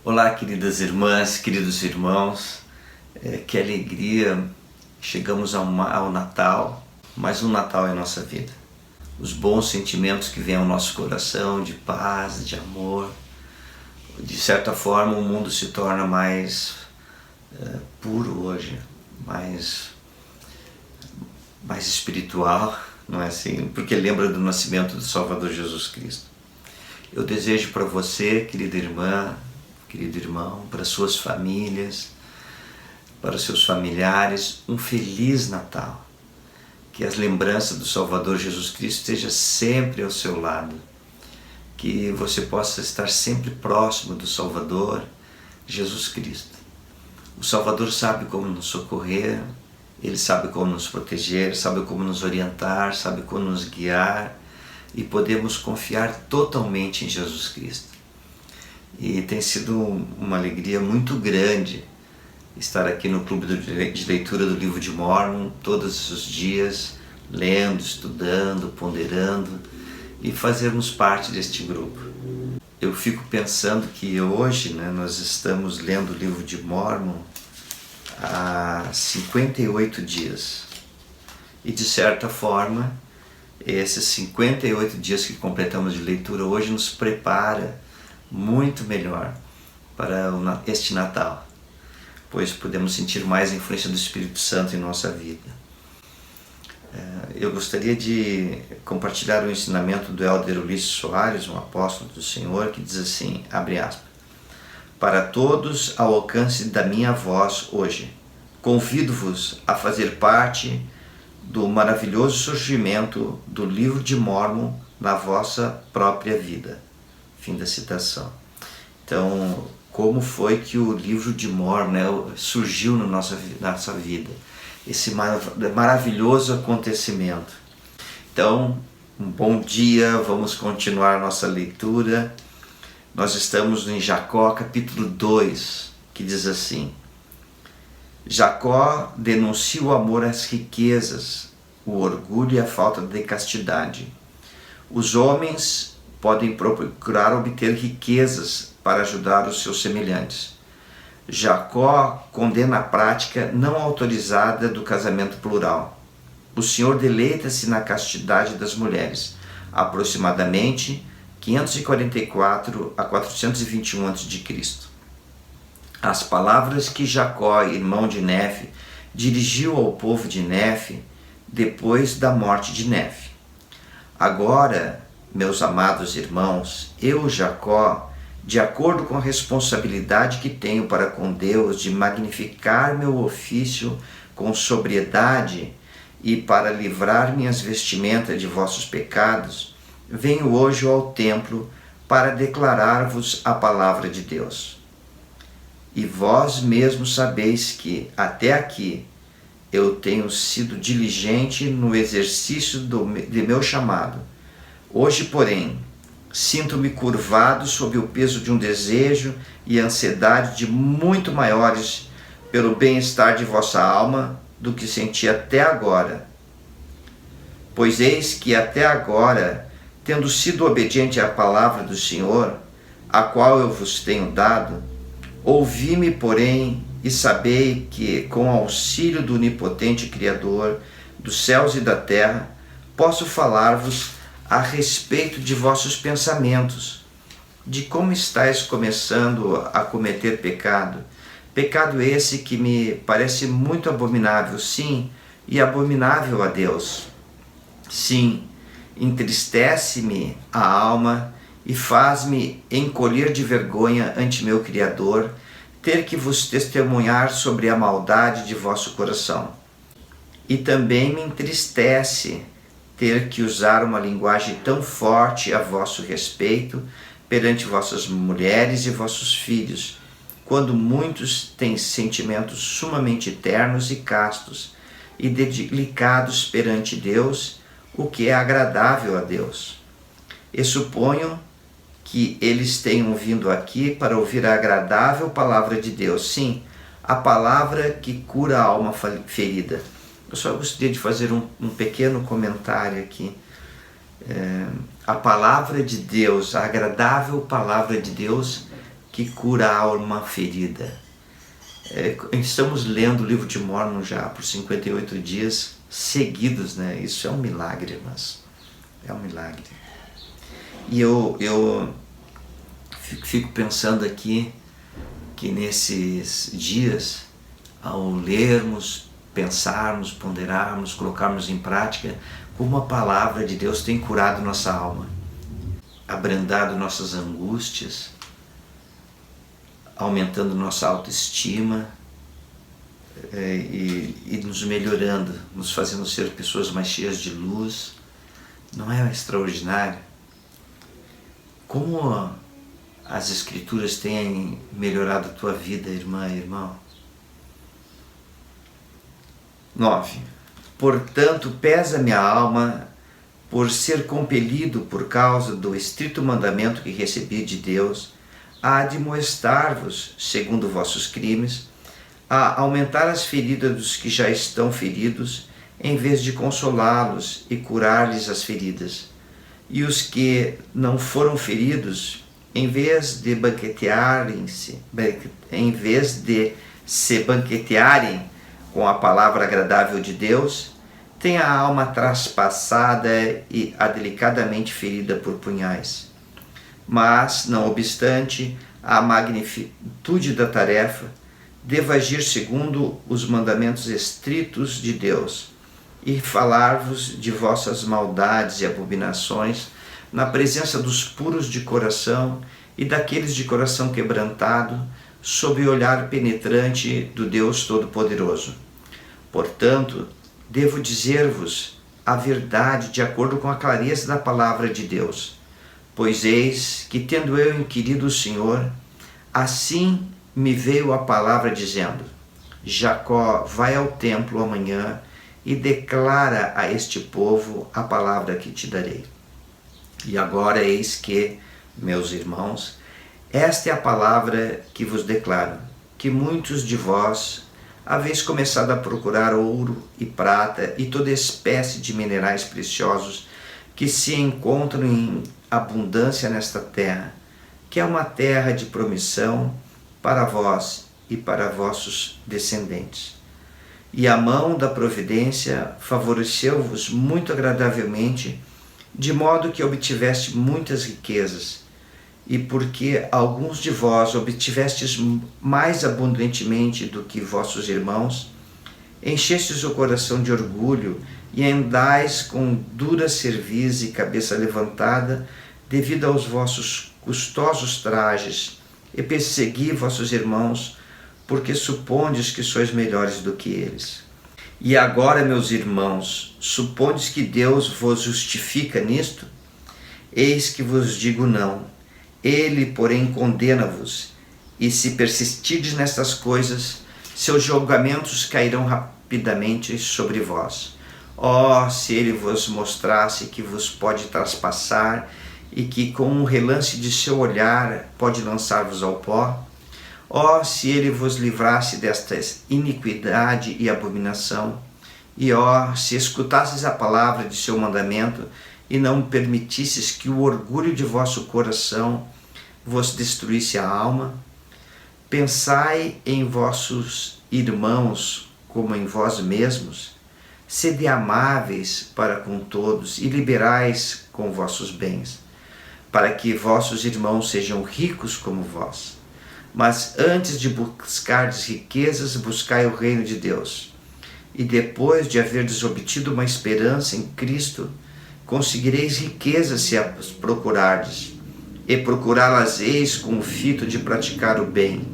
Olá, queridas irmãs, queridos irmãos, que alegria, chegamos ao Natal, mais um Natal em nossa vida. Os bons sentimentos que vêm ao nosso coração, de paz, de amor, de certa forma o mundo se torna mais puro hoje, mais espiritual, não é assim? Porque lembra do nascimento do Salvador Jesus Cristo. Eu desejo para você, querida irmã, querido irmão, para suas famílias, para os seus familiares, um Feliz Natal. Que as lembranças do Salvador Jesus Cristo estejam sempre ao seu lado. Que você possa estar sempre próximo do Salvador Jesus Cristo. O Salvador sabe como nos socorrer, Ele sabe como nos proteger, sabe como nos orientar, sabe como nos guiar, e podemos confiar totalmente em Jesus Cristo. E tem sido uma alegria muito grande estar aqui no Clube de Leitura do Livro de Mórmon todos os dias, lendo, estudando, ponderando e fazermos parte deste grupo. Eu fico pensando que hoje nós estamos lendo o Livro de Mórmon há 58 dias. E de certa forma, esses 58 dias que completamos de leitura hoje nos prepara muito melhor para este Natal, pois podemos sentir mais a influência do Espírito Santo em nossa vida. Eu gostaria de compartilhar o ensinamento do Elder Ulisses Soares, um apóstolo do Senhor, que diz assim, abre aspas, para todos ao alcance da minha voz hoje, convido-vos a fazer parte do maravilhoso surgimento do Livro de Mórmon na vossa própria vida. Fim da citação. Então, como foi que o Livro de Mórmon surgiu na nossa vida? Esse maravilhoso acontecimento. Então, um bom dia, vamos continuar a nossa leitura. Nós estamos em Jacó, capítulo 2, que diz assim, Jacó denuncia o amor às riquezas, o orgulho e a falta de castidade. Os homens podem procurar obter riquezas para ajudar os seus semelhantes. Jacó condena a prática não autorizada do casamento plural. O Senhor deleita-se na castidade das mulheres, aproximadamente 544 a 421 a.C. As palavras que Jacó, irmão de Nefe, dirigiu ao povo de Nefe depois da morte de Nefe. Agora, meus amados irmãos, eu, Jacó, de acordo com a responsabilidade que tenho para com Deus de magnificar meu ofício com sobriedade e para livrar minhas vestimentas de vossos pecados, venho hoje ao templo para declarar-vos a palavra de Deus. E vós mesmos sabeis que, até aqui, eu tenho sido diligente no exercício de meu chamado. Hoje, porém, sinto-me curvado sob o peso de um desejo e ansiedade de muito maiores pelo bem-estar de vossa alma do que senti até agora. Pois eis que até agora, tendo sido obediente à palavra do Senhor, a qual eu vos tenho dado, ouvi-me, porém, e sabei que, com o auxílio do onipotente Criador dos céus e da terra, posso falar-vos a respeito de vossos pensamentos, de como estáis começando a cometer pecado. Pecado esse que me parece muito abominável, sim, e abominável a Deus. Sim, entristece-me a alma e faz-me encolher de vergonha ante meu Criador, ter que vos testemunhar sobre a maldade de vosso coração. E também me entristece ter que usar uma linguagem tão forte a vosso respeito perante vossas mulheres e vossos filhos, quando muitos têm sentimentos sumamente ternos e castos e delicados perante Deus, o que é agradável a Deus. E suponho que eles tenham vindo aqui para ouvir a agradável palavra de Deus, sim, a palavra que cura a alma ferida. Eu só gostaria de fazer um pequeno comentário aqui. A palavra de Deus, a agradável palavra de Deus, que cura a alma ferida. Estamos lendo o livro de Mórmon já por 58 dias seguidos, né? Isso é um milagre, irmãs. É um milagre. E eu fico pensando aqui que nesses dias, ao lermos, pensarmos, ponderarmos, colocarmos em prática, como a palavra de Deus tem curado nossa alma, abrandado nossas angústias, aumentando nossa autoestima e nos melhorando, nos fazendo ser pessoas mais cheias de luz. Não é extraordinário? Como as Escrituras têm melhorado a tua vida, irmã e irmão? 9. Portanto, pesa minha alma por ser compelido por causa do estrito mandamento que recebi de Deus, a admoestar-vos, segundo vossos crimes, a aumentar as feridas dos que já estão feridos, em vez de consolá-los e curar-lhes as feridas. E os que não foram feridos, em vez de se banquetearem com a palavra agradável de Deus, têm a alma traspassada e delicadamente ferida por punhais. Mas, não obstante a magnitude da tarefa, devo agir segundo os mandamentos estritos de Deus e falar-vos de vossas maldades e abominações na presença dos puros de coração e daqueles de coração quebrantado, sob o olhar penetrante do Deus Todo-Poderoso. Portanto, devo dizer-vos a verdade de acordo com a clareza da palavra de Deus. Pois eis que, tendo eu inquirido o Senhor, assim me veio a palavra dizendo: Jacó, vai ao templo amanhã e declara a este povo a palavra que te darei. E agora eis que, meus irmãos, esta é a palavra que vos declaro, que muitos de vós haveis começado a procurar ouro e prata e toda espécie de minerais preciosos que se encontram em abundância nesta terra, que é uma terra de promissão para vós e para vossos descendentes. E a mão da providência favoreceu-vos muito agradavelmente, de modo que obtiveste muitas riquezas, e porque alguns de vós obtivestes mais abundantemente do que vossos irmãos, enchestes o coração de orgulho e andais com dura cerviz e cabeça levantada devido aos vossos custosos trajes, e persegui vossos irmãos, porque supondes que sois melhores do que eles. E agora, meus irmãos, supondes que Deus vos justifica nisto? Eis que vos digo não. Ele, porém, condena-vos, e se persistirdes nestas coisas, seus julgamentos cairão rapidamente sobre vós. Oh, se ele vos mostrasse que vos pode traspassar e que com um relance de seu olhar pode lançar-vos ao pó. Oh, se ele vos livrasse desta iniquidade e abominação. E ó, se escutasses a palavra de seu mandamento e não permitisses que o orgulho de vosso coração vos destruísse a alma. Pensai em vossos irmãos como em vós mesmos. Sede amáveis para com todos e liberais com vossos bens, para que vossos irmãos sejam ricos como vós. Mas antes de buscardes riquezas, buscai o reino de Deus. E depois de haverdes obtido uma esperança em Cristo, conseguireis riquezas se as procurardes. E procurá-las eis com o fito de praticar o bem,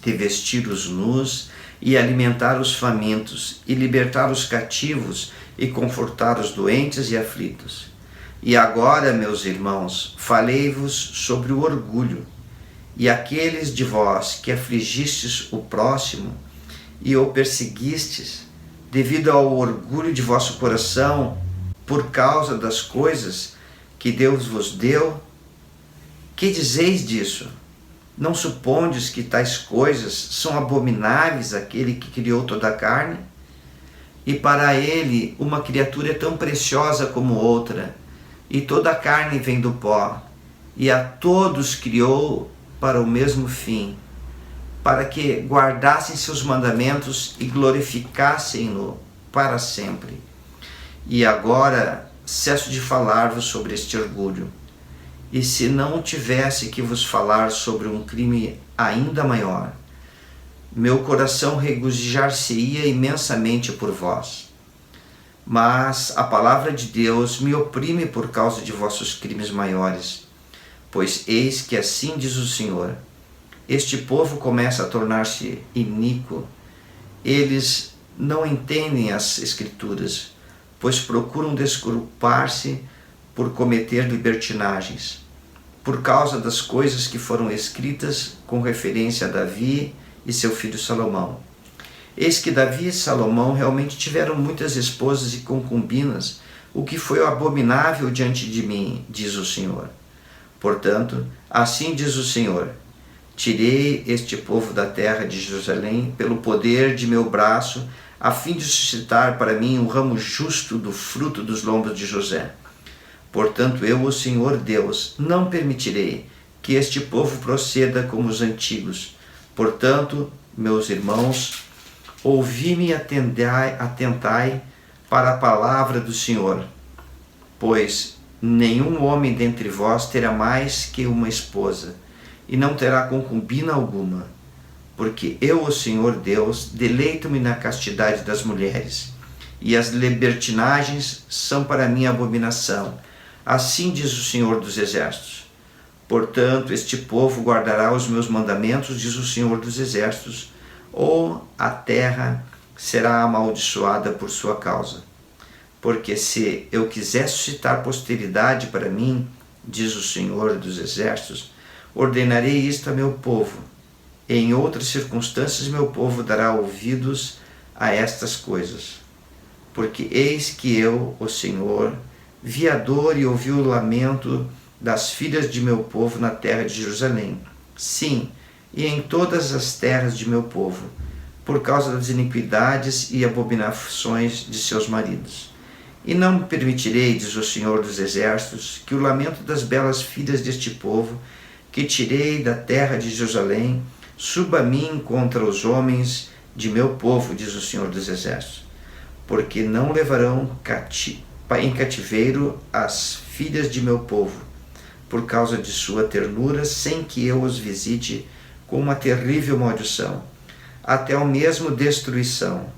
de vestir os nus e alimentar os famintos, e libertar os cativos e confortar os doentes e aflitos. E agora, meus irmãos, falei-vos sobre o orgulho, e aqueles de vós que afligistes o próximo e o perseguistes, devido ao orgulho de vosso coração, por causa das coisas que Deus vos deu. Que dizeis disso? Não supondes que tais coisas são abomináveis àquele que criou toda a carne? E para ele uma criatura é tão preciosa como outra, e toda a carne vem do pó, e a todos criou para o mesmo fim, para que guardassem seus mandamentos e glorificassem-no para sempre. E agora cesso de falar-vos sobre este orgulho. E se não tivesse que vos falar sobre um crime ainda maior, meu coração regozijar-se-ia imensamente por vós. Mas a palavra de Deus me oprime por causa de vossos crimes maiores. Pois eis que assim diz o Senhor: este povo começa a tornar-se iníquo. Eles não entendem as Escrituras, pois procuram desculpar-se por cometer libertinagens, por causa das coisas que foram escritas com referência a Davi e seu filho Salomão. Eis que Davi e Salomão realmente tiveram muitas esposas e concubinas, o que foi abominável diante de mim, diz o Senhor. Portanto, assim diz o Senhor: tirei este povo da terra de Jerusalém pelo poder de meu braço, a fim de suscitar para mim um ramo justo do fruto dos lombos de José. Portanto, eu, o Senhor Deus, não permitirei que este povo proceda como os antigos. Portanto, meus irmãos, ouvi-me e atentai para a palavra do Senhor, pois nenhum homem dentre vós terá mais que uma esposa, e não terá concubina alguma, porque eu, o Senhor Deus, deleito-me na castidade das mulheres, e as libertinagens são para mim abominação. Assim diz o Senhor dos Exércitos. Portanto, este povo guardará os meus mandamentos, diz o Senhor dos Exércitos, ou a terra será amaldiçoada por sua causa. Porque se eu quiser suscitar posteridade para mim, diz o Senhor dos Exércitos, ordenarei isto a meu povo. E em outras circunstâncias meu povo dará ouvidos a estas coisas. Porque eis que eu, o Senhor, vi a dor e ouvi o lamento das filhas de meu povo na terra de Jerusalém. Sim, e em todas as terras de meu povo, por causa das iniquidades e abominações de seus maridos. E não permitirei, diz o Senhor dos Exércitos, que o lamento das belas filhas deste povo, que tirei da terra de Jerusalém, suba a mim contra os homens de meu povo, diz o Senhor dos Exércitos. Porque não levarão em cativeiro as filhas de meu povo, por causa de sua ternura, sem que eu os visite com uma terrível maldição, até o mesmo destruição,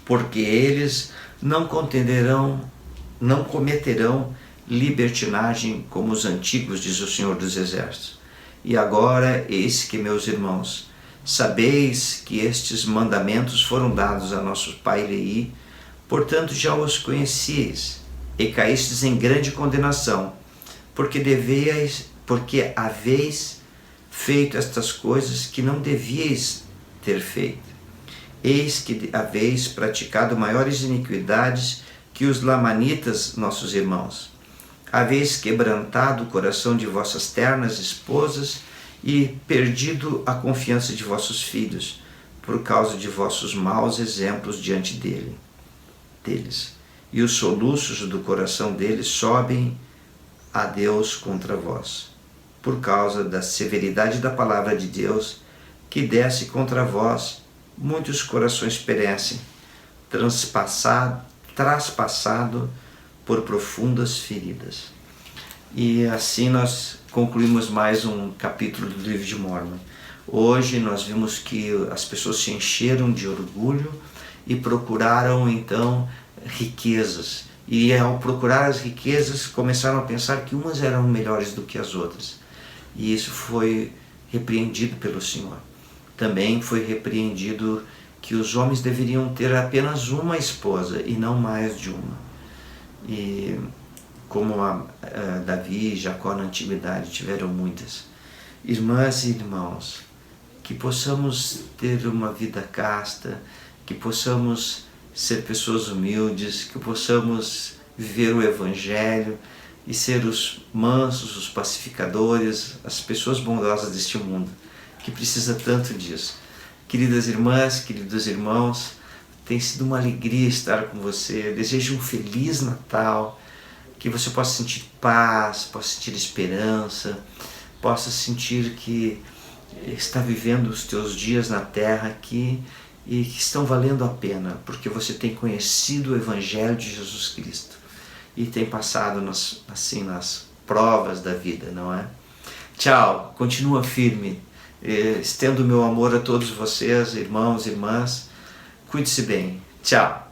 porque eles não cometerão libertinagem como os antigos, diz o Senhor dos Exércitos. E agora, eis que, meus irmãos, sabeis que estes mandamentos foram dados a nosso pai Leí, portanto já os conhecieis, e caístes em grande condenação, porque haveis feito estas coisas que não devíeis ter feito. Eis que haveis praticado maiores iniquidades que os lamanitas, nossos irmãos. Haveis quebrantado o coração de vossas ternas esposas e perdido a confiança de vossos filhos, por causa de vossos maus exemplos diante deles. E os soluços do coração deles sobem a Deus contra vós, por causa da severidade da palavra de Deus que desce contra vós. Muitos corações perecem, traspassado por profundas feridas. E assim nós concluímos mais um capítulo do livro de Mormon. Hoje nós vimos que as pessoas se encheram de orgulho e procuraram então riquezas. E ao procurar as riquezas começaram a pensar que umas eram melhores do que as outras. E isso foi repreendido pelo Senhor. Também foi repreendido que os homens deveriam ter apenas uma esposa e não mais de uma. E como Davi e Jacó na antiguidade tiveram muitas. Irmãs e irmãos, que possamos ter uma vida casta, que possamos ser pessoas humildes, que possamos viver o Evangelho e ser os mansos, os pacificadores, as pessoas bondosas deste mundo, que precisa tanto disso. Queridas irmãs, queridos irmãos, tem sido uma alegria estar com você. Eu desejo um Feliz Natal, que você possa sentir paz, possa sentir esperança, possa sentir que está vivendo os teus dias na terra aqui e que estão valendo a pena, porque você tem conhecido o Evangelho de Jesus Cristo e tem passado nas provas da vida, não é? Tchau, continua firme, estendo meu amor a todos vocês, irmãos e irmãs, cuide-se bem, tchau.